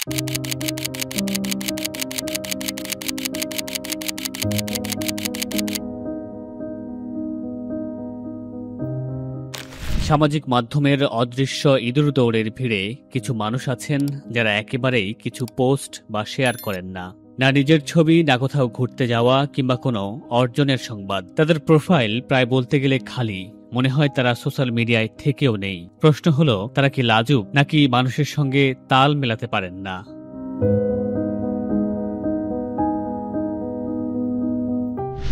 সামাজিক মাধ্যমের অদৃশ্য ইঁদুর দৌড়ের ভিড়ে কিছু মানুষ আছেন যারা একেবারেই কিছু পোস্ট বা শেয়ার করেন না। না নিজের ছবি, না কোথাও ঘুরতে যাওয়া কিংবা কোনো অর্জনের সংবাদ। তাদের প্রোফাইল প্রায় বলতে গেলে খালি। মনে হয় তারা সোশ্যাল মিডিয়ায় থেকেও নেই। প্রশ্ন হলো, তারা কি লাজুক নাকি মানুষের সঙ্গে তাল মেলাতে পারেন না?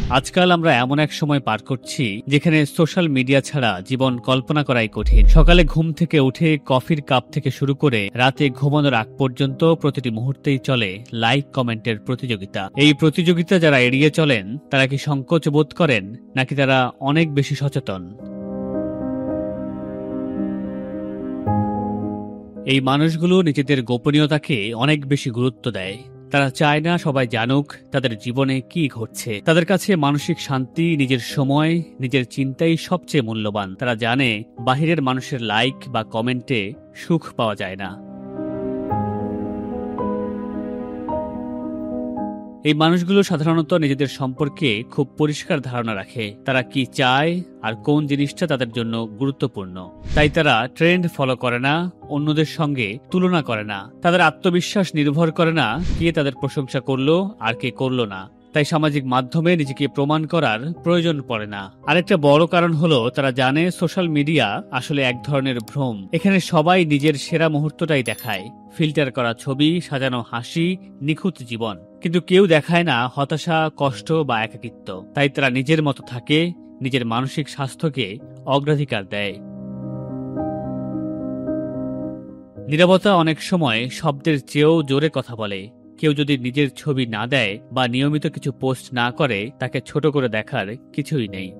আজকাল আমরা এমন এক সময় পার করছি যেখানে সোশ্যাল মিডিয়া ছাড়া জীবন কল্পনা করাই কঠিন। সকালে ঘুম থেকে উঠে কফির কাপ থেকে শুরু করে রাতে ঘুমানোর আগ পর্যন্ত প্রতিটি মুহূর্তেই চলে লাইক কমেন্টের প্রতিযোগিতা। এই প্রতিযোগিতা যারা এড়িয়ে চলেন তারা কি সংকোচ বোধ করেন নাকি তারা অনেক বেশি সচেতন? এই মানুষগুলো নিজেদের গোপনীয়তাকে অনেক বেশি গুরুত্ব দেয়। তারা চায় না সবাই জানুক তাদের জীবনে কি ঘটছে। তাদের কাছে মানসিক শান্তি, নিজের সময়, নিজের চিন্তাই সবচেয়ে মূল্যবান। তারা জানে বাহিরের মানুষের লাইক বা কমেন্টে সুখ পাওয়া যায় না। এই মানুষগুলো সাধারণত নিজেদের সম্পর্কে খুব পরিষ্কার ধারণা রাখে। তারা কি চায় আর কোন জিনিসটা তাদের জন্য গুরুত্বপূর্ণ। তাই তারা ট্রেন্ড ফলো করে না, অন্যদের সঙ্গে তুলনা করে না। তাদের আত্মবিশ্বাস নির্ভর করে না কে তাদের প্রশংসা করলো আর কে করলো না। তাই সামাজিক মাধ্যমে নিজেকে প্রমাণ করার প্রয়োজন পড়ে না। আরেকটা বড় কারণ হলো তারা জানে সোশ্যাল মিডিয়া আসলে এক ধরনের ভ্রম। এখানে সবাই নিজের সেরা মুহূর্তটাই দেখায়, ফিল্টার করা ছবি, সাজানো হাসি, নিখুঁত জীবন। কিন্তু কেউ দেখায় না হতাশা, কষ্ট বা একাকিত্ব। তাই তারা নিজের মতো থাকে, নিজের মানসিক স্বাস্থ্যকে অগ্রাধিকার দেয়। নীরবতা অনেক সময় শব্দের চেয়েও জোরে কথা বলে। কেউ যদি নিজের ছবি না দেয় বা নিয়মিত কিছু পোস্ট না করে, তাকে ছোট করে দেখার কিছুই নেই।